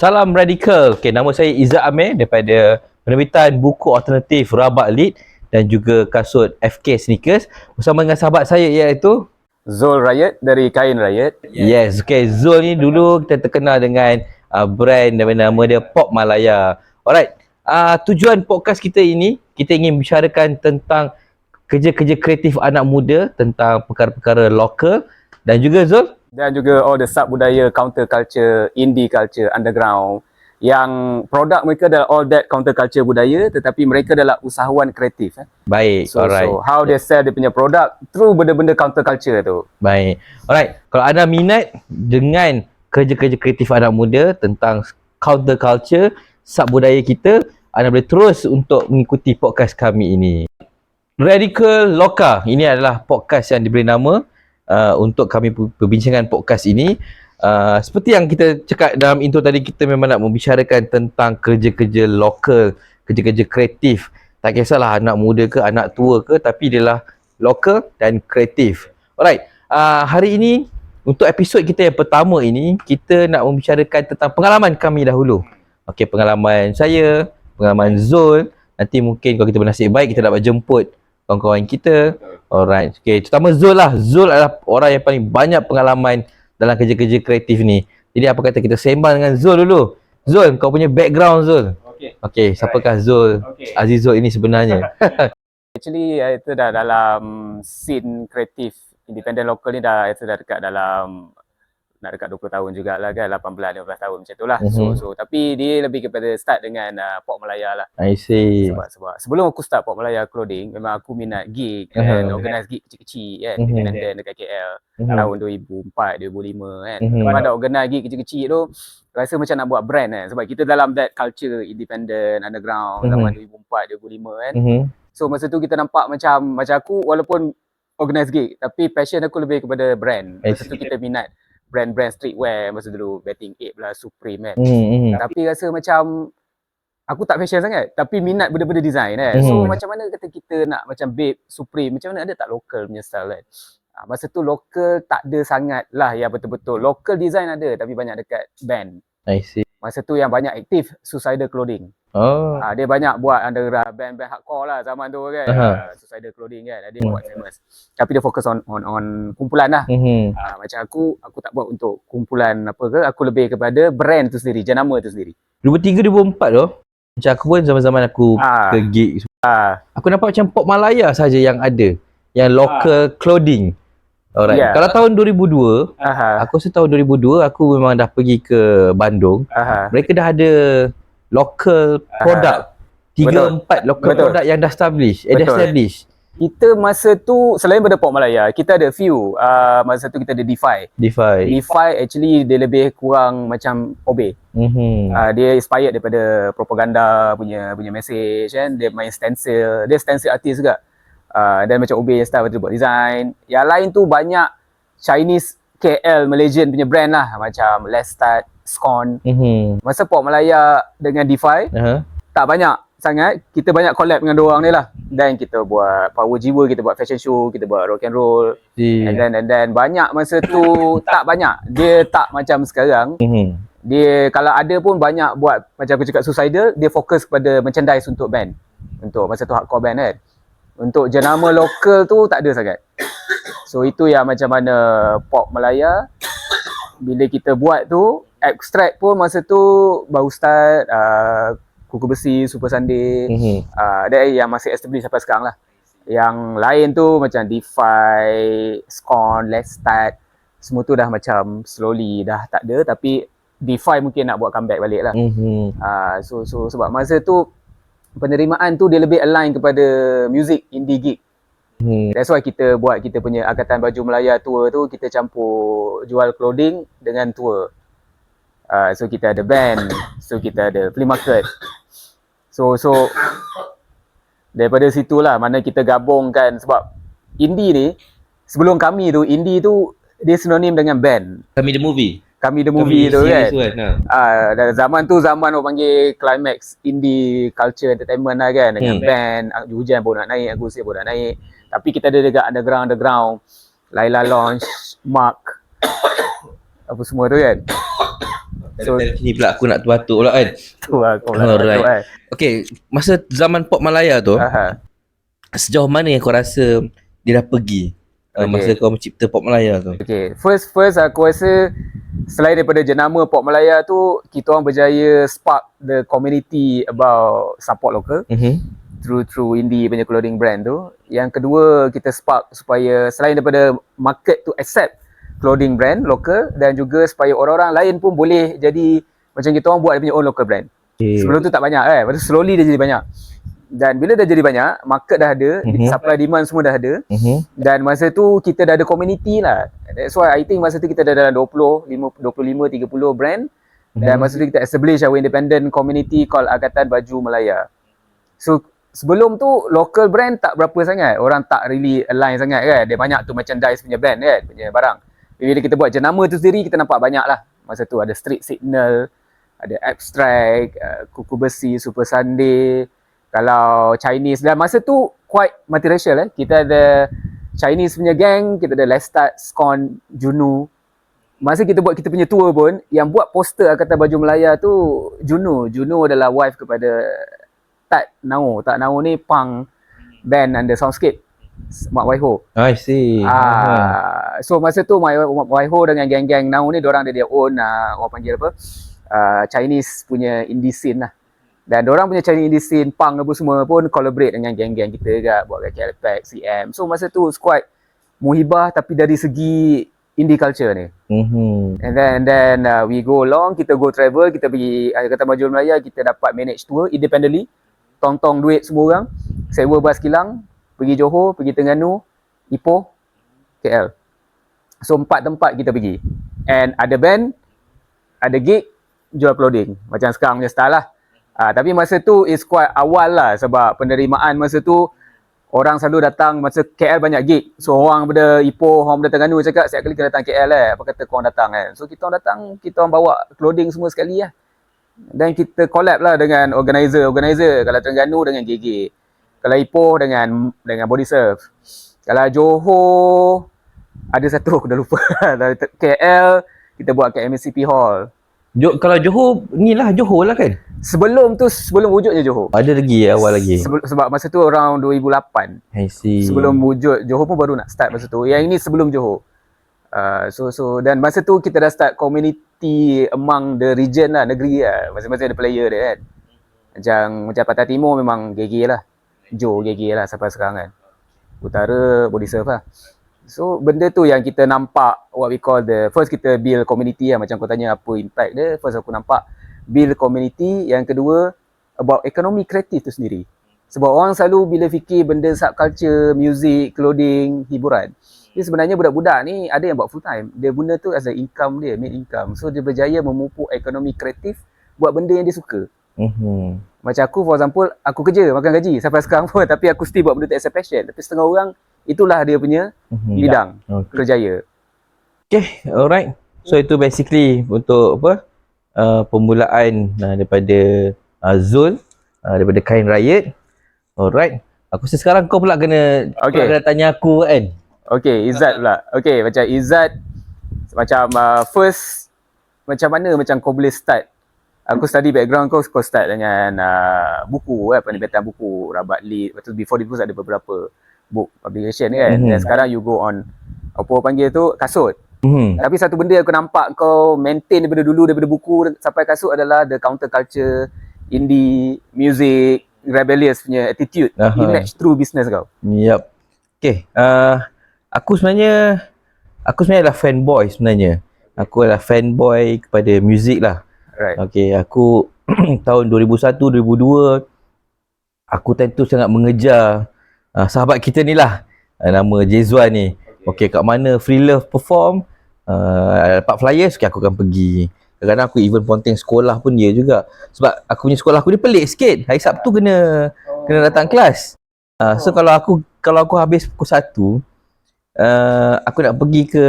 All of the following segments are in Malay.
Salam Radikal. Okay, nama saya Izzat Amir daripada penerbitan buku alternatif Rabak Lead dan juga kasut FK Sneakers bersama dengan sahabat saya iaitu Zul Riot dari Kain Riot. Yes, okay. Zul ni dulu kita terkenal dengan brand dengan nama dia Pop Malaya. Alright, tujuan podcast kita ini, kita ingin bicarakan tentang kerja-kerja kreatif anak muda, tentang perkara-perkara lokal dan juga Zul, Dan juga all the sub budaya, counter culture, indie culture, underground, yang produk mereka adalah all that counter culture budaya, tetapi mereka adalah usahawan kreatif. baik, alright. So how they sell dia punya produk through benda-benda counter culture tu. Baik. Alright, kalau anda minat dengan kerja-kerja kreatif anak muda tentang counter culture, sub budaya kita, anda boleh terus untuk mengikuti podcast kami ini. Radical Loka, ini adalah podcast yang diberi nama untuk kami perbincangan podcast ini. Seperti yang kita cakap dalam intro tadi, kita memang nak membicarakan tentang kerja-kerja lokal, kerja-kerja kreatif. Tak kisahlah anak muda ke anak tua ke, tapi dia lah lokal dan kreatif. Alright, hari ini untuk episod kita yang pertama ini, kita nak membicarakan tentang pengalaman kami dahulu. Okey, pengalaman saya, pengalaman Zul. Nanti mungkin kalau kita bernasib baik, kita dapat jemput kawan-kawan kita. Alright, okay, terutama Zul lah. Zul adalah orang yang paling banyak pengalaman dalam kerja-kerja kreatif ni. Jadi apa kata kita sembang dengan Zul dulu. Zul, kau punya background Zul. Okay, siapakah Zul Azizul ini sebenarnya? Actually itu dah dalam scene kreatif independent lokal ni dah dekat dalam nak dekat 20 tahun jugalah kan, 18-15 tahun macam tu lah. So tapi dia lebih kepada start dengan Pop Malaya lah. I see. Sebab sebelum aku start Pop Malaya Clothing, memang aku minat gig and organize gig kecil-kecil kan, independent dekat KL tahun 2004, 2005 kan. Lepas dah organize gig kecil-kecil tu, rasa macam nak buat brand kan, sebab kita dalam that culture independent underground zaman 2004, 2005 kan. So masa tu kita nampak macam aku walaupun organize gig, tapi passion aku lebih kepada brand. Masa tu kita minat brand-brand streetwear masa dulu, Betting Ape lah, Supreme kan. Tapi rasa macam aku tak fashion sangat, tapi minat benda-benda design kan. So macam mana kata kita nak macam Babe, Supreme, macam mana ada tak local punya style kan. Masa tu local tak ada sangat lah yang betul-betul. Local design ada, tapi banyak dekat band. I see. Masa tu yang banyak aktif Suicidal Clothing. Dia banyak buat underground band-band hardcore lah zaman tu kan. Suicidal Clothing kan, dia buat famous. Tapi dia fokus on kumpulan lah. Macam aku tak buat untuk kumpulan apa ke, aku lebih kepada brand tu sendiri, jenama tu sendiri. 2003-2004 tu, macam aku pun zaman-zaman aku ke gig, aku nampak macam Pop Malaya saja yang ada, yang local clothing. Alright. Kalau tahun 2002, aku rasa tahun 2002 aku memang dah pergi ke Bandung. Mereka dah ada local produk. 3-4 local produk yang dah establish. Kita masa tu selain pada Pop Malaya, kita ada few. Masa tu kita ada Defy actually dia lebih kurang macam OB. Dia inspired daripada propaganda punya message kan. Dia main stencil, dia stencil artist juga. Dan macam OB yang style, dia buat design. Yang lain tu banyak Chinese KL Malaysian punya brand lah, macam Let's Start, Scone. Masa Pop Malaya dengan Defy tak banyak sangat, kita banyak collab dengan diorang ni lah. Dan kita buat Power Jiwa, kita buat fashion show, kita buat rock and roll. And then banyak masa tu tak banyak. Dia tak macam sekarang. Dia kalau ada pun banyak buat macam aku cakap Suicidal, dia fokus kepada merchandise untuk band. Untuk masa tu hardcore band kan. Untuk jenama lokal tu tak ada sangat. So itu yang macam mana Pop Malaya. Bila kita buat tu, Abstract pun masa tu baru start, Kuku Besi, Super Sunday. Dia yang masih establish sampai sekarang lah. Yang lain tu macam Defy, Scone, Let's Start, semua tu dah macam slowly dah tak ada. Tapi Defy mungkin nak buat comeback balik lah. So sebab masa tu penerimaan tu dia lebih align kepada music indie gig. That's why kita buat kita punya Angkatan Baju Malaya tour tu, kita campur jual clothing dengan tour. So kita ada band, so kita ada flea market. So daripada situlah mana kita gabungkan, sebab indie ni, sebelum kami tu, indie tu dia sinonim dengan band. Kami The Movie tu kan. Dan zaman tu zaman orang panggil climax indie culture entertainment lah kan, dengan band. Hujan pun nak naik, Aku Usir pun nak naik. Tapi kita ada dekat underground, Laila Launch, Mark, apa semua tu kan. So sini pula aku nak batuk pula kan. tu lah kau nak Alright. batuk kan. Okay, masa zaman pop Malaya tu, sejauh mana yang kau rasa dia dah pergi masa kau mencipta pop Malaya tu? Okay, first aku rasa selain daripada jenama pop Malaya tu, kita orang berjaya spark the community about support local. Through indie punya clothing brand tu. Yang kedua, kita spark supaya selain daripada market to accept clothing brand local, dan juga supaya orang-orang lain pun boleh jadi macam kita orang buat dia punya own local brand. Sebelum tu tak banyak kan, lepas tu slowly dia jadi banyak. Dan bila dah jadi banyak, market dah ada, supply demand semua dah ada. Dan masa tu kita dah ada community lah. That's why I think masa tu kita dah dalam 25, 30 brand. Dan masa tu kita establish our independent community called Angkatan Baju Malaya. So sebelum tu local brand tak berapa sangat, orang tak really align sangat kan. Dia banyak tu merchandise punya brand kan, punya barang. Bila kita buat jenama tu sendiri, kita nampak banyak lah. Masa tu ada Street Signal, ada Abstract, Kuku Besi, Super Sunday. Kalau Chinese, dan masa tu quite multiracial Kita ada Chinese punya gang, kita ada Lestat, Skon, Junu. Masa kita buat kita punya tour pun, yang buat poster Angkatan Baju Malaya tu Junu. Junu adalah wife kepada Tat Nao. Tat Nao ni punk band under Soundscape, Mak Waiho. I see. So masa tu Mak Waiho dengan geng-geng Nao ni, diorang ada dia own orang panggil apa, Chinese punya indie scene lah. Dan diorang punya Chinese indie scene punk apa semua pun collaborate dengan geng-geng kita juga, buat kat KLPack, CM. So masa tu quite muhibah, tapi dari segi indie culture ni. And then we go along, kita go travel, kita pergi Angkatan Baju Malaya, kita dapat manage tour independently. Tong-tong duit semua orang, sewa bas kilang, pergi Johor, pergi Terengganu, Ipoh, KL. So 4 tempat kita pergi. And ada band, ada gig, jual clothing. Macam sekarang punya style lah. Tapi masa tu is quite awal lah, sebab penerimaan masa tu orang selalu datang, masa KL banyak gig. So orang daripada Ipoh, orang daripada Terengganu cakap, setiap kali kita datang KL apa kata korang datang kan. So kita orang datang, kita orang bawa clothing semua sekali lah. Dan kita collab lah dengan organizer. Kalau Terengganu dengan GG, kalau Ipoh dengan Body Surf, kalau Johor ada satu aku dah lupa. KL kita buat kat MCP Hall. Kalau Johor ni lah, Johor lah kan. Sebelum wujudnya Johor. Ada lagi awal lagi. Sebab masa tu around 2008. I see. Sebelum wujud Johor pun baru nak start masa tu. Yang ini sebelum Johor. So dan masa tu kita dah start community among the region lah, negeri lah. Masing-masing ada player dia kan. Macam Pantai Timur memang GG lah. Joe GG lah sampai sekarang kan. Utara Body Surf lah. So benda tu yang kita nampak, what we call the first, kita build community lah. Macam kau tanya apa impact dia, first aku nampak build community. Yang kedua about ekonomi kreatif tu sendiri. Sebab orang selalu bila fikir benda subculture, music, clothing, hiburan, dia sebenarnya budak-budak ni ada yang buat full time. Dia guna tu as a income dia, main income. So dia berjaya memupuk ekonomi kreatif buat benda yang dia suka. Macam aku for example, aku kerja makan gaji sampai sekarang pun, tapi aku still buat benda tu as a passion. Tapi setengah orang itulah dia punya bidang kerjaya. Okay, alright. So itu basically untuk apa, permulaan daripada Zul, daripada Kain Riot. Alright. Aku rasa sekarang kau pula kena tanya aku kan. Okay, Izzat pula. Okay, macam Izzat, macam first, macam mana macam kau boleh start? Aku study background kau start dengan buku penerbitan buku, Rabat Lead. Lepas tu before this ada beberapa book publication kan. Dan sekarang you go on, apa panggil tu, kasut. Tapi satu benda aku nampak kau maintain daripada dulu, daripada buku sampai kasut, adalah the counter culture, indie, music, rebellious punya attitude. It match through business kau. Yup. Okay, aku sebenarnya adalah fanboy sebenarnya. Aku adalah fanboy kepada muzik lah. Right. Okay, aku tahun 2001, 2002 aku time tu sangat mengejar sahabat kita ni lah, nama Jezwan ni. Okay, kat mana Free Love perform, dapat flyers, okay, aku akan pergi. Kadang-kadang aku even ponteng sekolah pun dia juga. Sebab aku punya sekolah aku ni pelik sikit. Hari Sabtu kena datang kelas. So kalau aku habis pukul 1, aku nak pergi ke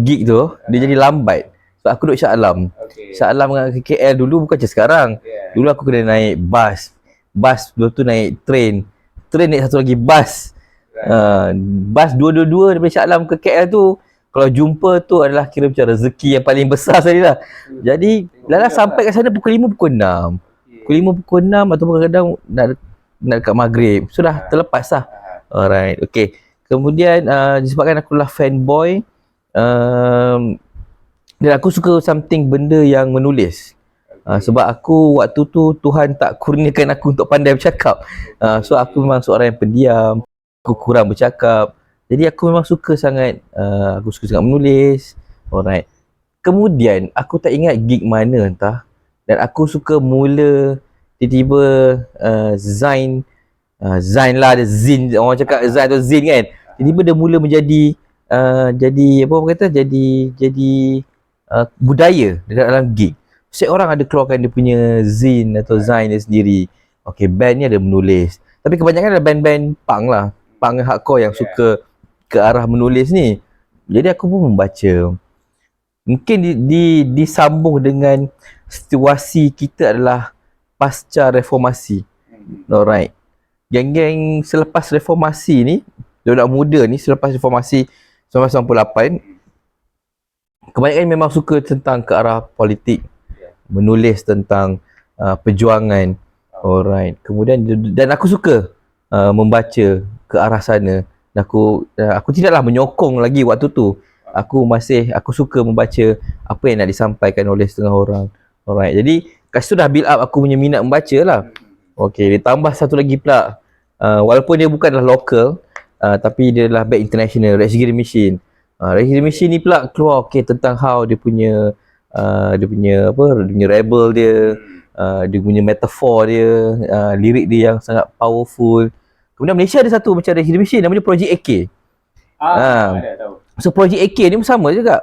gig tu, dia jadi lambat. Sebab aku duduk Shah Alam. Shah Alam ke KL dulu bukan macam sekarang. Dulu aku kena naik bas. Dulu tu naik train naik satu lagi bas. Bas 222 daripada Shah Alam ke KL tu, Kalau jumpa tu adalah kira macam rezeki yang paling besar sekali lah. Jadi Lala sampai kat sana pukul 5, pukul 6. Pukul 5, pukul 6 ataupun kadang-kadang nak dekat maghrib. Sudah terlepas lah. Alright, okay. Kemudian disebabkan aku lah fanboy, dan aku suka something benda yang menulis. Sebab aku waktu tu Tuhan tak kurniakan aku untuk pandai bercakap. So aku memang seorang yang pendiam, aku kurang bercakap. Jadi aku memang suka sangat, aku suka sangat menulis. Alright. Kemudian aku tak ingat gig mana entah, dan aku suka mula tiba-tiba Zain lah, ada Zin, orang cakap Zain atau Zin kan. Tiba-tiba dia mula menjadi jadi apa orang kata, jadi budaya dalam gig. Setiap orang ada keluarkan dia punya Zin atau Zain dia sendiri. Okay, band ni ada menulis. Tapi kebanyakan ada band-band punk lah, punk hardcore yang suka ke arah menulis ni. Jadi aku pun membaca. Mungkin disambung dengan situasi kita adalah pasca reformasi. Alright. Geng-geng selepas reformasi ni, budak muda ni selepas reformasi 1998, kebanyakan memang suka tentang ke arah politik, menulis tentang perjuangan. Alright. Kemudian dan aku suka membaca ke arah sana. Aku tidaklah menyokong lagi waktu tu. Aku suka membaca apa yang nak disampaikan oleh setengah orang. Alright. Jadi kat situ dah build up aku punya minat membaca lah. Okey, ditambah satu lagi pula, walaupun dia bukanlah local, tapi dia adalah back international, Rage Against the Machine. Rage Against the Machine ni pula keluar tentang how dia punya rebel dia, dia punya metafor dia, lirik dia yang sangat powerful. Kemudian Malaysia ada satu macam Rage Against the Machine, namanya Project AK. Ada tahu. So Project AK ni pun sama juga.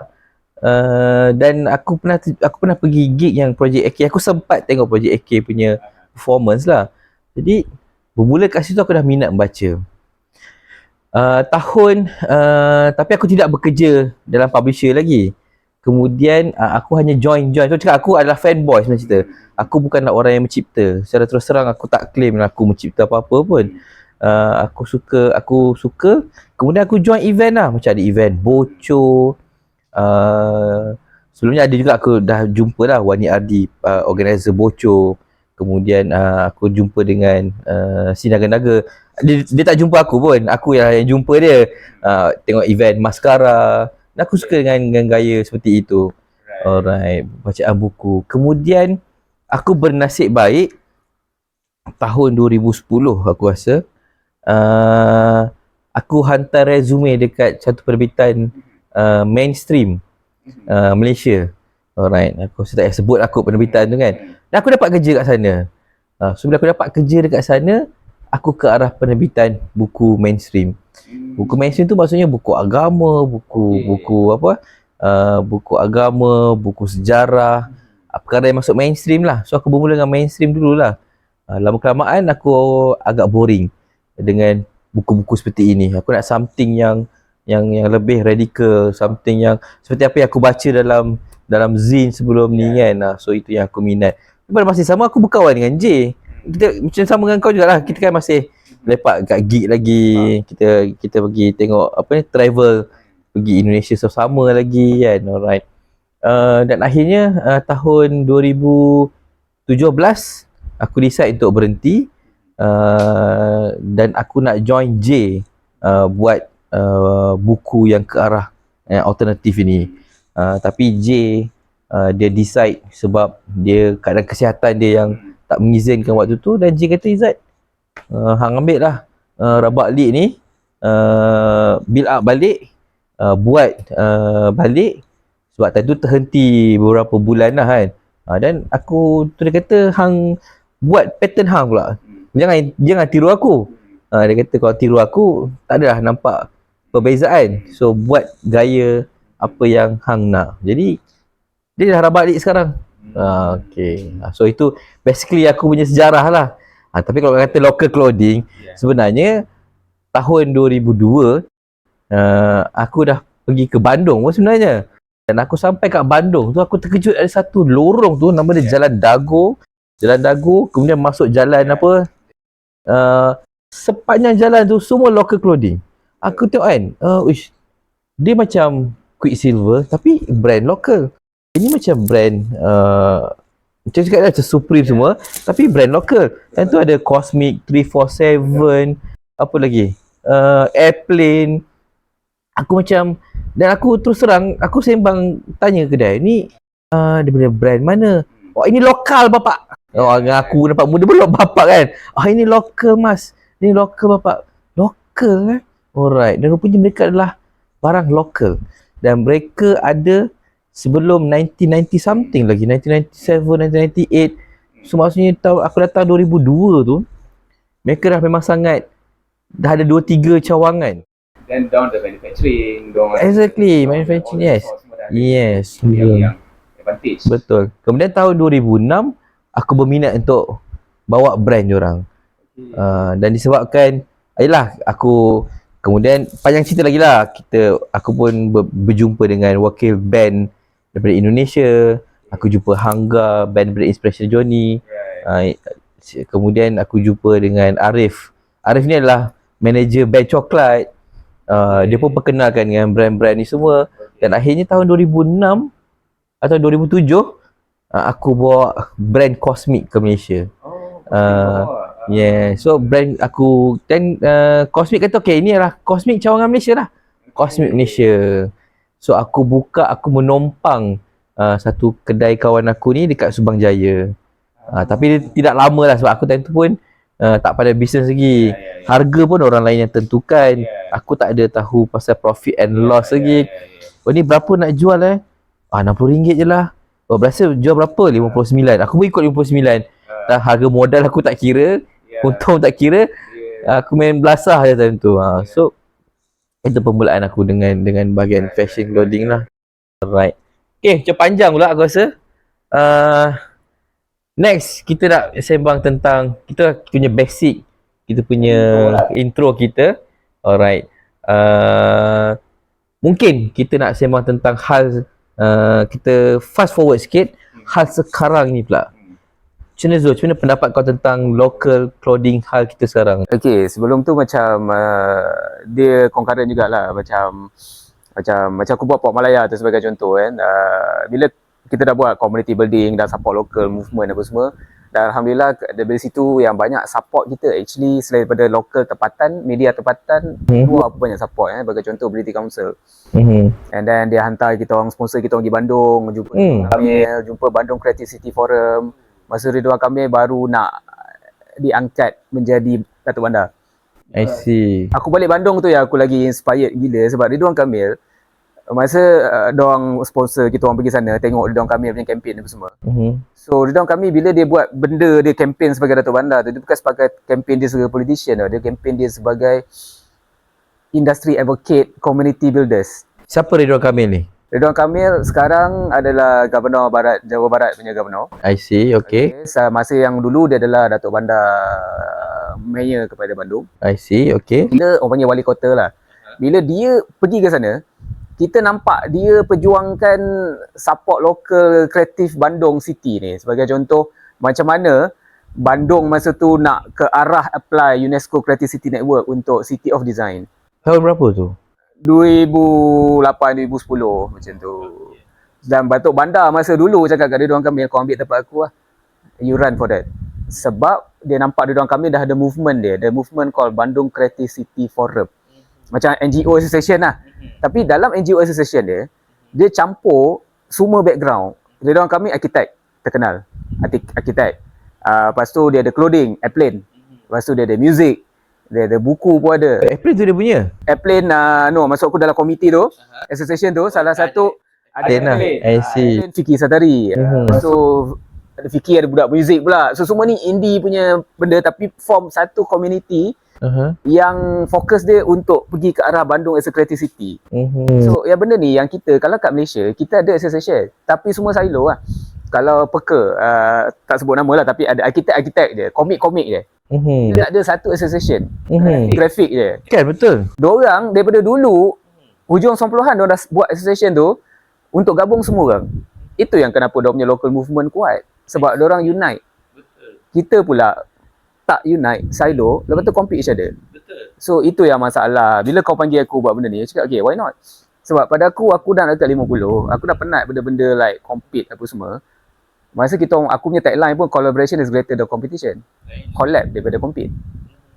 Dan aku pernah pergi gig yang Project AK. Aku sempat tengok Project AK punya performance lah. Jadi bermula kat situ aku dah minat membaca. Tapi aku tidak bekerja dalam publisher lagi. Kemudian aku hanya join. So cakap aku adalah fanboy sebenarnya cerita. Aku bukanlah orang yang mencipta. Secara terus terang aku tak claim lah aku mencipta apa-apa pun. Aku suka. Kemudian aku join event lah. Macam ada event Boco. Sebelumnya ada juga aku dah jumpa lah Wani Ardi, organizer Boco. Kemudian aku jumpa dengan si Naga-Naga. Dia tak jumpa aku pun, aku yang jumpa dia. Tengok event Mascara. Dan aku suka dengan gaya seperti itu. Alright, bacaan buku. Kemudian aku bernasib baik tahun 2010 aku rasa, aku hantar resume dekat satu perbitan mainstream Malaysia. Alright, aku tak payah sebut aku penerbitan tu kan. Dan aku dapat kerja kat sana. So bila aku dapat kerja dekat sana, aku ke arah penerbitan buku mainstream. Buku mainstream tu maksudnya buku agama, buku agama, buku sejarah, perkara yang masuk mainstream lah. So aku bermula dengan mainstream dululah. Lama kelamaan aku agak boring dengan buku-buku seperti ini. Aku nak something yang lebih radikal, something yang seperti apa yang aku baca dalam zin sebelum ni kan. So itu yang aku minat. Pada masa sama aku berkawan dengan J. Kita macam sama dengan kau jugalah. Kita kan masih lepak kat gig lagi. Kita pergi tengok travel, pergi Indonesia sama lagi kan. Alright. Dan akhirnya tahun 2017 aku decide untuk berhenti, dan aku nak join J buat buku yang ke arah alternatif ini. Tapi J dia decide sebab dia keadaan kesihatan dia yang tak mengizinkan waktu tu, dan J kata, Izzat, hang ambil lah Rabak League ni, build up balik, buat balik, sebab tadi tu terhenti beberapa bulan lah kan. Dan aku tu dia kata, hang buat pattern hang pula, jangan tiru aku. Dia kata kalau tiru aku tak adalah nampak perbezaan, so buat gaya apa yang hang nak. Jadi dia dah Rabak League sekarang. Okay. So itu basically aku punya sejarah lah. Tapi kalau kata local clothing, sebenarnya tahun 2002 aku dah pergi ke Bandung pun sebenarnya. Dan aku sampai kat Bandung tu, aku terkejut ada satu lorong tu, nama dia Jalan Dago. Kemudian masuk jalan sepanjang jalan tu semua local clothing. Aku tengok kan, dia macam Quicksilver tapi brand lokal. Ini macam brand macam cakap dah macam Supreme semua tapi brand lokal. Dan tu ada Cosmic 347, apa lagi? Airplane. Aku macam, dan aku terus terang aku sembang tanya kedai ni daripada brand mana? Oh ini lokal bapak. Oh aku nampak muda belum bapak kan. Ini lokal mas. Ni lokal bapak. Lokal kan? Alright. Dan rupanya mereka adalah barang lokal. Dan mereka ada sebelum 1990 something lagi, 1997, 1998. So maksudnya aku datang 2002 tu, mereka dah memang sangat, dah ada 2-3 cawangan. Dan down the manufacturing, exactly, manufacturing, yes. Yes, yang advantage. Betul. Kemudian tahun 2006, aku berminat untuk bawa brand diorang. Dan disebabkan, ayolah aku, kemudian panjang cerita lagi lah, aku pun berjumpa dengan wakil band daripada Indonesia. Aku jumpa Hangga, band daripada Inspiration Johnny. Kemudian aku jumpa dengan Arif. Arif ni adalah manager band Coklat. Dia pun perkenalkan dengan brand-brand ni semua. Dan akhirnya tahun 2006 atau 2007 aku bawa brand Cosmic ke Malaysia. Yeah, so brand aku dan Cosmic kata okay, ini adalah Cosmic cawangan Malaysia lah. Cosmic Malaysia. So aku menompang satu kedai kawan aku ni dekat Subang Jaya. Tapi dia tidak lama lah sebab aku time tu pun tak pada bisnes lagi. Harga pun orang lain yang tentukan. Aku tak ada tahu pasal profit and loss lagi. Oh ni berapa nak jual RM60 je lah. Oh berasa jual berapa? 59. Aku pun ikut 59. Harga modal aku tak kira, untung tak kira. Aku main belasah je time tu. So itu permulaan aku dengan bahagian fashion clothing lah. Alright. Okay, macam panjang pula aku rasa. Next, kita nak sembang tentang kita punya basic, kita punya intro kita. Alright. Mungkin kita nak sembang tentang hal, kita fast forward sikit, hal sekarang ni pula. Macam mana Zul? Macam mana pendapat kau tentang local clothing hal kita sekarang? Okay, sebelum tu macam dia concurrent jugalah, macam aku buat Pop Malaya tu sebagai contoh kan. Bila kita dah buat community building, dah support local movement apa semua, dan Alhamdulillah dari situ yang banyak support kita actually selain daripada local tempatan, media tempatan, dua apa banyak support bagi contoh Ability Council. And then dia hantar kita orang, sponsor kita orang pergi Bandung, jumpa Kamil, jumpa Bandung Creative City Forum. Masa Ridwan Kamil baru nak diangkat menjadi Datuk Bandar. I see. Aku balik Bandung tu ya, aku lagi inspired gila sebab Ridwan Kamil masa diorang sponsor kita orang pergi sana tengok Ridwan Kamil punya campaign apa semua. So Ridwan Kamil bila dia buat benda, dia campaign sebagai Datuk Bandar tu, dia bukan sebagai campaign dia sebagai politician tau. Dia campaign dia sebagai industry advocate, community builders. Siapa Ridwan Kamil ni? Ridwan Kamil sekarang adalah Governor Jawa Barat punya Governor. I see, okay. Masa yang dulu dia adalah Datuk Bandar Mayor kepada Bandung. I see, okay. Bila orang panggil wali kota lah. Bila dia pergi ke sana, kita nampak dia perjuangkan support local kreatif Bandung City ni. Sebagai contoh, macam mana Bandung masa tu nak ke arah apply UNESCO Creative City Network untuk City of Design. Tahun berapa tu? 2008-2010 macam tu. Dan Datuk Bandar masa dulu cakap kat Ridwan Kamil, kau ambil tempat aku lah, you run for that. Sebab dia nampak Ridwan Kamil dah ada movement dia, the movement called Bandung Creative City Forum. Macam NGO association lah. Tapi dalam NGO association dia campur semua background. Ridwan Kamil arkitek terkenal, arkitek. Lepas tu dia ada clothing, Airplane. Lepas tu dia ada music, dia ada buku pun ada. Airplane tu dia punya? Airplane, masuk aku dalam komiti tu, association tu, salah satu ada Airplane. I see. Fiki Satari. So ada Fiki, ada budak muzik pula. So semua ni indie punya benda tapi form satu community yang fokus dia untuk pergi ke arah Bandung as a creative city. So yang benda ni yang kita, kalau kat Malaysia kita ada association tapi semua silo lah. Kalau peka, tak sebut nama lah, tapi ada arkitek je, komik-komik je. Tidak ada satu association, grafik je. Kan, betul. Diorang daripada dulu, hujung 90-an diorang dah buat association tu untuk gabung semua orang. Itu yang kenapa diorang punya local movement kuat. Sebab diorang unite. Kita pula tak unite, silo, lepas tu compete each other. So itu yang masalah. Bila kau panggil aku buat benda ni, aku cakap okay, why not? Sebab pada aku dah dekat 50, aku dah penat benda-benda like compete apa semua. Masa aku punya tagline pun collaboration is greater than competition. Collab daripada compete.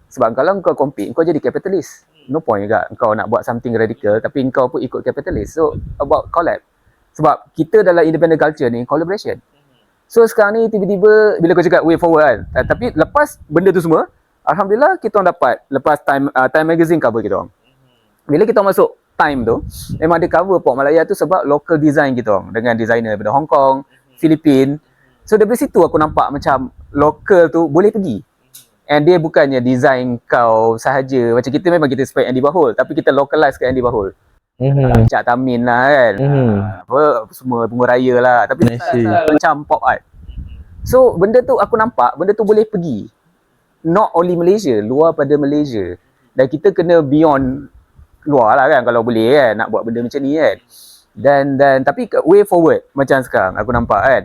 Sebab kalau kau compete, kau jadi capitalist. No point juga kau nak buat something radical tapi kau pun ikut capitalist. So about collab. Sebab kita dalam independent culture ni collaboration. So sekarang ni tiba-tiba bila kau cakap way forward kan. Tapi lepas benda tu semua, alhamdulillah kita orang dapat lepas Time Magazine cover kita orang. Bila kita masuk Time tu, memang dia cover Port Malaya tu sebab local design kita orang dengan designer daripada Hong Kong, Filipin. So dari situ aku nampak macam local tu boleh pergi. And dia bukannya design kau sahaja. Macam kita memang kita spek Andy Warhol, tapi kita localize ke Andy Warhol. Cak Tamin lah kan. Apa semua bunga raya lah. Tapi macam pop art. So benda tu aku nampak, benda tu boleh pergi. Not only Malaysia, luar pada Malaysia. Dan kita kena beyond luar lah kan kalau boleh kan nak buat benda macam ni kan. Dan tapi way forward macam sekarang aku nampak kan.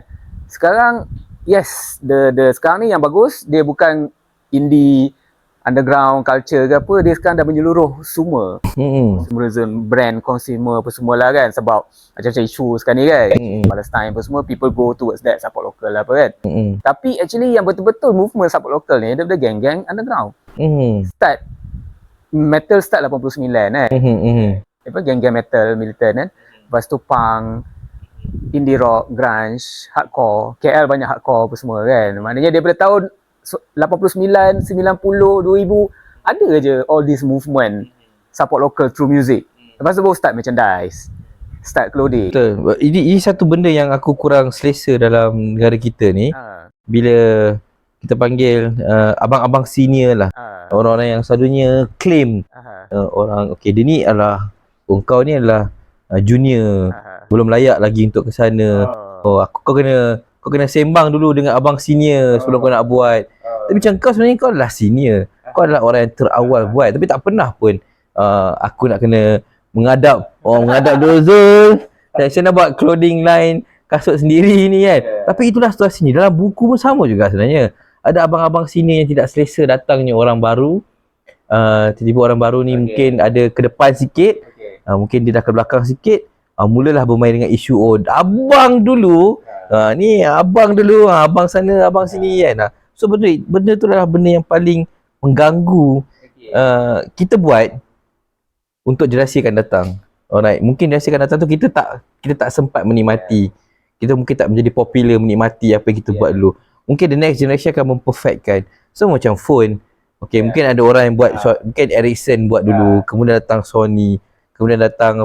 Sekarang yes, the sekarang ni yang bagus dia bukan indie underground culture ke apa, dia sekarang dah menyeluruh semua. Consumerism, brand, consumer apa semua lah kan. Sebab macam-macam isu sekarang ni kan. Palestine apa semua, people go towards that, support local lah apa kan. Tapi actually yang betul-betul movement support local ni daripada geng-geng underground. Metal start 89 kan. Apa geng-geng metal militant kan. Lepas tu punk, indie rock, grunge, hardcore. KL banyak hardcore apa semua kan. Maknanya daripada tahun 89, 90, 2000 ada je all this movement support local through music. Lepas tu baru start merchandise, start clothing. Betul. Ini satu benda yang aku kurang selesa dalam negara kita ni. Bila kita panggil abang-abang senior lah. Orang-orang yang selalunya claim orang okey dia ni adalah kau ni adalah junior, belum layak lagi untuk ke sana. Kau kena sembang dulu dengan abang senior sebelum kau nak buat. Tapi macam kau sebenarnya kau adalah senior. Kau adalah orang yang terawal buat tapi tak pernah pun aku nak kena mengadap dulu Zul. Saya nak buat clothing line, kasut sendiri ni kan. Tapi itulah situasinya. Dalam buku pun sama juga sebenarnya. Ada abang-abang senior yang tidak selesa datangnya orang baru. Tiba-tiba orang baru ni mungkin ada ke depan sikit. Mungkin dia dah ke belakang sikit. Mulalah bermain dengan isu abang dulu. Ni abang dulu, abang sana, abang sini kan. So benda tu adalah benda yang paling mengganggu kita buat untuk generasi akan datang. Alright, mungkin generasi akan datang tu kita tak sempat menikmati. Kita mungkin tak menjadi popular menikmati apa yang kita buat dulu. Mungkin the next generation akan memperfectkan. So macam phone. Mungkin ada orang yang buat mungkin Ericsson buat dulu, kemudian datang Sony, kemudian datang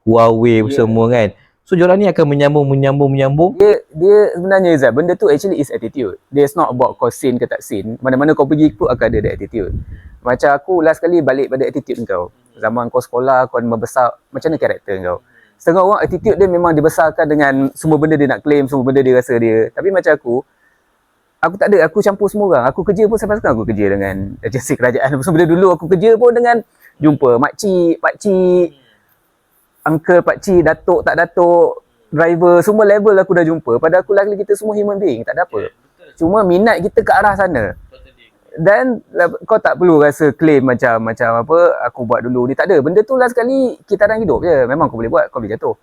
Huawei semua kan. So diorang ni akan menyambung. Dia sebenarnya Zat, benda tu actually is attitude. It's not about kau sin ke tak sin. Mana-mana kau pergi pun akan ada attitude. Macam aku last kali balik pada attitude kau. Zaman kau sekolah, kau membesar, macam mana karakter kau? Setengah orang attitude dia memang dibesarkan dengan semua benda dia nak claim, semua benda dia rasa dia. Tapi macam aku tak ada, aku campur semua orang. Aku kerja pun sampai sekarang aku kerja dengan agensi kerajaan. Sebelum dulu aku kerja pun dengan jumpa makcik, pakcik, uncle, pakcik, datuk, tak datuk, driver, semua level aku dah jumpa. Pada aku lagi kita semua human being, tak ada apa. Cuma minat kita ke arah sana. Dan kau tak perlu rasa claim macam apa aku buat dulu ni, tak ada. Benda tu lah sekali kita dalam hidup je. Memang kau boleh buat, kau boleh jatuh.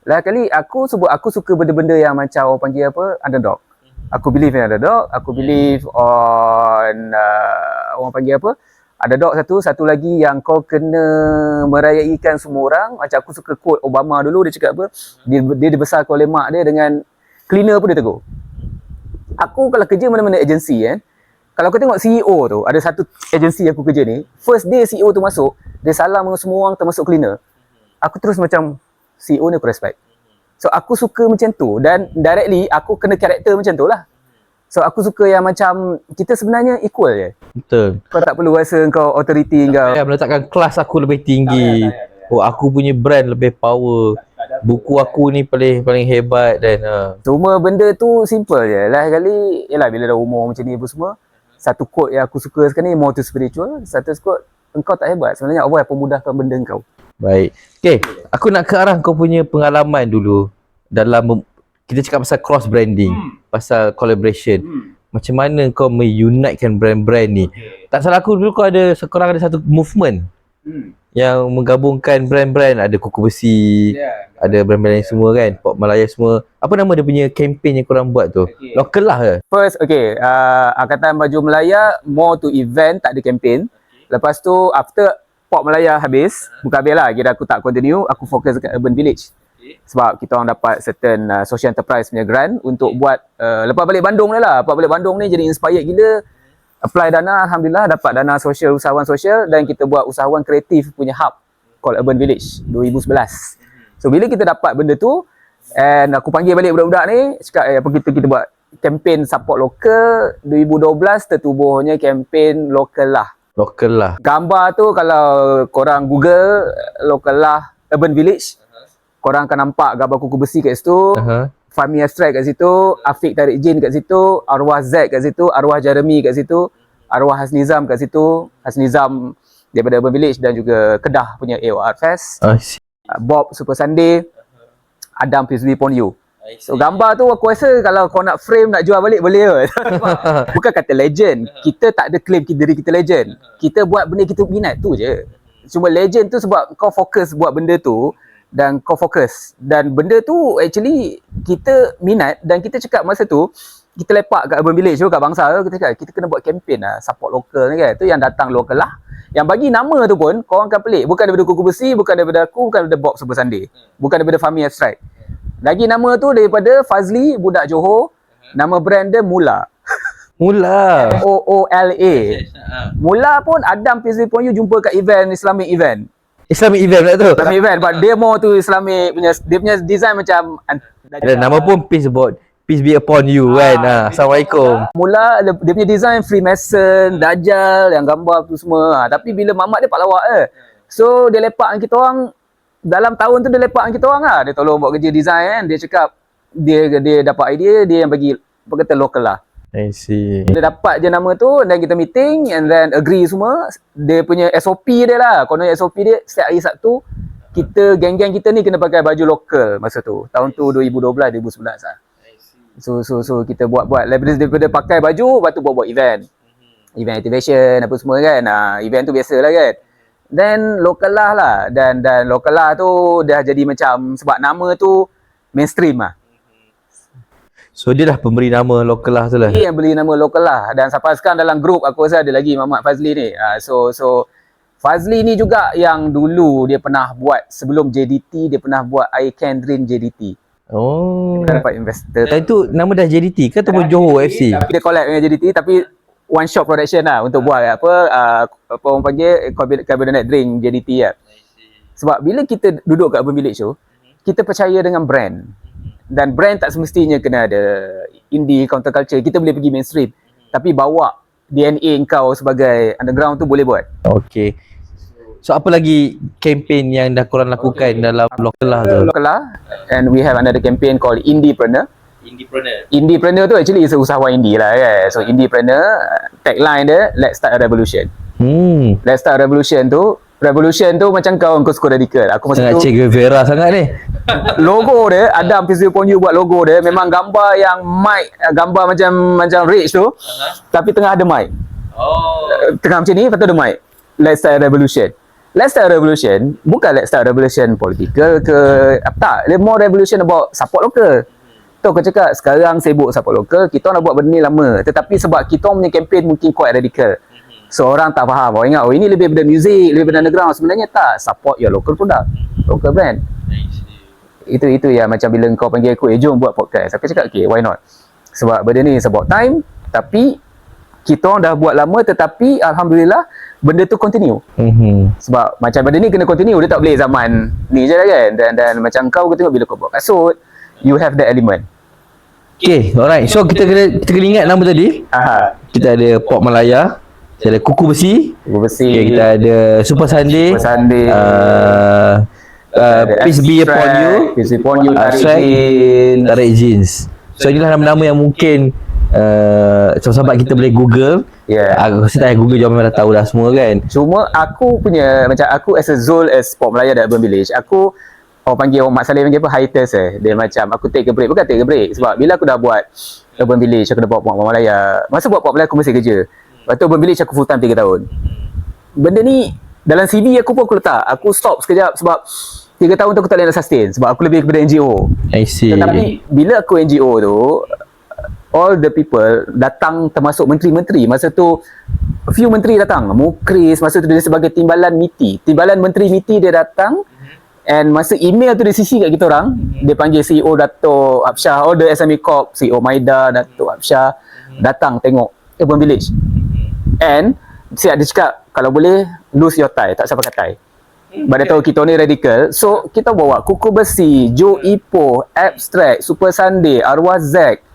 Lah kali aku suka benda-benda yang macam orang panggil apa, underdog. Aku believe in underdog, aku believe on orang panggil apa, underdog satu lagi yang kau kena merayaikan semua orang. Macam aku suka quote Obama dulu, dia cakap apa, dia dibesarkan oleh mak dia dengan cleaner pun dia tegur. Aku kalau kerja mana-mana agensi kan, kalau kau tengok CEO tu, ada satu agensi aku kerja ni, first day CEO tu masuk, dia salam dengan semua orang termasuk cleaner. Aku terus macam, CEO ni aku respect. So aku suka macam tu, dan directly aku kena karakter macam tu lah. So aku suka yang macam kita sebenarnya equal je. Betul. Kau tak perlu rasa kau authority kau. Saya meletakkan kelas aku lebih tinggi. Aku punya brand lebih power. Buku aku ni paling hebat dan Cuma benda tu simple je. Lah kali yalah bila dah umur macam ni apa semua, satu quote yang aku suka sekarang ni, more to spiritual. Satu quote, engkau tak hebat, sebenarnya Allah yang pemudahkan benda kau. Baik. Okay, aku nak ke arah kau punya pengalaman dulu dalam kita cakap pasal cross branding, pasal collaboration. Macam mana kau meunitekan brand-brand ni? Tak salah aku dulu kau ada sekurang ada satu movement yang menggabungkan brand-brand, ada Kuku Besi, ada brand-brand lain semua kan, Pop Malaya semua. Apa nama dia punya kempen yang korang buat tu? Lokal lah ke? First, Angkatan Baju Melaya more to event, tak ada kempen. Lepas tu after Pop Malaya habis, bukan habis lah, kira aku tak continue, aku fokus dekat Urban Village. Sebab kita orang dapat certain social enterprise punya grant untuk buat lepas balik Bandung ni lah. Lepas balik Bandung ni jadi inspired gila, apply dana, Alhamdulillah dapat dana sosial, usahawan sosial, dan kita buat usahawan kreatif punya hub called Urban Village 2011. So bila kita dapat benda tu, and aku panggil balik budak-budak ni, cakap apa kita buat kempen support lokal. 2012 tertubuhnya kempen lokal lah. Lokal lah. Gambar tu kalau korang Google lokal lah Urban Village, korang akan nampak gambar Kuku Besi kat situ, Fahmi Abstract kat situ, Afiq Tariq Jin kat situ, arwah Zack kat situ, arwah Jeremy kat situ, arwah Hasnizam kat situ. Hasnizam daripada Urban Village dan juga Kedah punya AO Art Fest. Bob Super Sunday, Adam Peace Be Upon You. So gambar tu aku rasa kalau kau nak frame, nak jual balik boleh ke. Bukan kata legend, kita tak ada claim diri kita legend. Kita buat benda kita minat tu je. Cuma legend tu sebab kau fokus buat benda tu, dan kau fokus, dan benda tu actually kita minat, dan kita cakap masa tu kita lepak kat Urban Village tu, kat Bangsa tu, kita cakap kita kena buat kempen lah, support lokal ni kan. Tu yang datang lokal lah. Yang bagi nama tu pun korang akan pelik, bukan daripada Kuku Besi, bukan daripada aku, bukan daripada Bob Super Sunday, bukan daripada Fahmi Abstract. Lagi nama tu daripada Fazli, budak Johor. Nama brand dia Mula. Mula. Moola. Mula pun Adam Peace Be Upon You jumpa kat event, Islamic event pula tu. Islamic event, but dia more tu Islamic punya, dia punya design macam ada nama pun Peace Be Upon You kan. Assalamualaikum. Mula dia punya design Freemason, Dajjal, yang gambar tu semua. Tapi bila mamat dia pak lawak So dia lepak dengan kita orang dalam tahun tu, dia lepak dengan kita orang lah. Dia tolong buat kerja design kan. Dia cakap dia dapat idea, dia yang bagi apa kata lokal lah. I see. Dia dapat je nama tu, dan kita meeting and then agree semua. Dia punya SOP dia lah. Konon SOP dia setiap hari Sabtu kita geng-geng kita ni kena pakai baju lokal masa tu. Tahun tu 2012 2011 lah. So kita buat daripada pakai baju, lepas tu buat event. Event activation apa semua kan. Event tu biasa lah kan. Then lokal lah dan lokal lah tu dah jadi macam, sebab nama tu mainstream lah. So dia dah pemberi nama lokal lah tu lah. Dia yang beli nama lokal lah. Dan sampai sekarang dalam grup aku rasa ada lagi Muhammad Fazli ni. So Fazli ni juga yang dulu dia pernah buat, sebelum JDT dia pernah buat I Can Dream JDT. Dia dapat investor. Dan itu nama dah JDT ke ataupun Johor FC? Dia collab dengan JDT tapi one shot production lah untuk buat apa orang panggil carbonated drink JDT lah. Sebab bila kita duduk kat Urban Village tu, kita percaya dengan brand. Dan brand tak semestinya kena ada indie, counterculture. Kita boleh pergi mainstream, tapi bawa DNA kau sebagai underground tu boleh buat. Okay. So apa lagi kempen yang dah korang lakukan dalam lokal lah tu? Lokal lah. And we have another campaign called Indiepreneur. Indiepreneur tu actually is usahawan indie lah kan. So Indiepreneur, tagline dia, let's start a revolution. Let's start a revolution tu. Revolution tu macam kau suka radikal. Aku masa sangat tu Che Guevara sangat ni. Logo dia, Adam Peace Be Upon You buat logo dia memang gambar yang mic, gambar macam rage tu, tapi tengah ada mic. Tengah macam ni, lepas tu ada mic. Let's start a revolution. Let's start a revolution bukan let's start a revolution political ke apa, tak. Dia more revolution about support local. Tu aku cakap sekarang sibuk support local, kita nak buat benda ni lama, tetapi sebab kita punya campaign mungkin quite radical. So orang tak faham. Orang ingat ini lebih daripada music, lebih daripada underground. Sebenarnya tak. Support your local product, local brand. Itu ya macam bila kau panggil aku, jom buat podcast. Aku cakap okay, why not? Sebab benda ni about time, tapi kita orang dah buat lama, tetapi alhamdulillah benda tu continue. Sebab macam benda ni kena continue, dia tak boleh zaman ni je lah kan. Dan macam kau tengok bila kau buat kasut, you have the element. Okay, alright. So kita kena ingat nama tadi. Kita ada Pop Malaya, kita ada Kuku Besi. Okay, kita ada Super Sunday. Peace Be Upon You. Peace Be Upon You. Tariq Jeans. So inilah nama-nama yang mungkin sahabat kita boleh Google. Aku rasa tak Google, jauh memang dah tahu dah semua kan. Cuma aku punya, macam aku as a Zul, as Pop Malaya dan Urban Village, aku orang panggil, Mak Saleh panggil apa, hiatus dia macam aku take a break. Bukan take a break, sebab bila aku dah buat Urban Village, aku dah buat Pop Malaya. Masa buat Pop Malaya aku masih kerja. Lepas tu Urban Village aku full time 3 tahun. Benda ni dalam CV aku pun aku letak. Aku stop sekejap sebab 3 tahun tu aku tak boleh nak sustain sebab aku lebih kepada NGO. I see. Tetapi bila aku NGO tu, all the people datang termasuk menteri-menteri. Masa tu few menteri datang. Mukris masa tu dia sebagai timbalan MITI. Timbalan menteri MITI dia datang. And masa email tu dia sisi kat kita orang, dia panggil CEO Dato' Absyah, all the SME Corp, CEO Maida, Dato' Absyah datang tengok Urban Village. And dia cakap kalau boleh lose your tie, tak usah pakai tie. Pada tahu kita ni radikal. So kita bawa Kuku Besi, Joe Ipoh, Abstract, Super Sunday, Arwah Zack.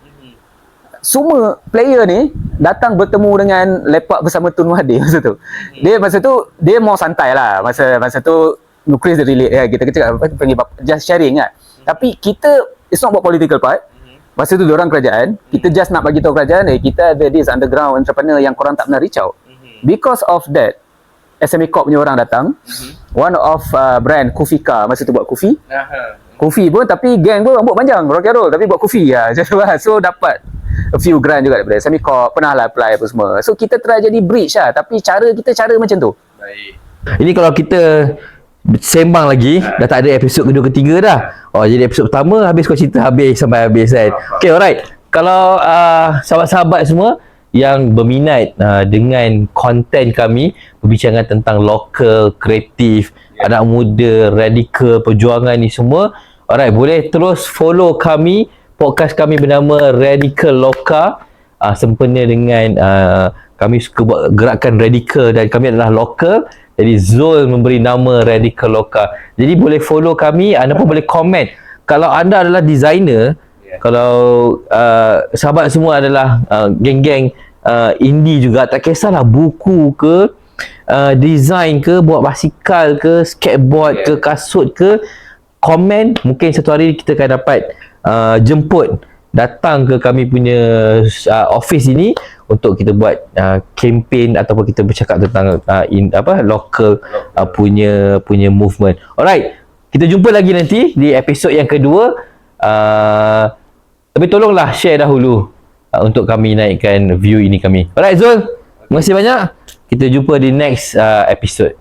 Semua player ni datang bertemu dengan lepak bersama Tun Mahathir masa tu. Masa tu dia mau santai lah. Masa tu Nukris dia relate ya. Kita cakap panggil just sharing kan. Tapi kita it's not about political part. Masa tu diorang kerajaan, kita just nak bagi tahu kerajaan kita ada this underground entrepreneur yang korang tak pernah reach out. Because of that, SME Corp punya orang datang. One of brand Kufika masa tu buat Kufi. Kufi pun tapi gang pun rambut panjang, rock and roll tapi buat Kufi lah. So dapat a few grant juga daripada SME Corp, pernah lah apply apa semua. So kita try jadi bridge lah, tapi cara macam tu. Baik. Ini kalau kita sembang lagi, dah tak ada episod kedua ketiga dah. Jadi episod pertama habis kau cerita sampai habis kan. Okay, alright. Kalau sahabat-sahabat semua yang berminat dengan konten kami, perbincangan tentang lokal, kreatif, anak muda, radikal, perjuangan ni semua, alright, boleh terus follow kami, podcast kami bernama Radikal Lokal. Sempena dengan kami suka buat gerakan radikal dan kami adalah lokal. Jadi Zul memberi nama Radikal Lokal. Jadi boleh follow kami, anda pun boleh komen. Kalau anda adalah designer, kalau sahabat semua adalah geng-geng indie juga, tak kisahlah buku ke, design ke, buat basikal ke, skateboard ke, kasut ke, komen. Mungkin satu hari kita akan dapat jemput datang ke kami punya office ini untuk kita buat campaign ataupun kita bercakap tentang local punya movement. Alright, kita jumpa lagi nanti di episod yang kedua. Tapi tolonglah share dahulu untuk kami naikkan view ini kami. Alright Zul, terima kasih banyak. Kita jumpa di next episode.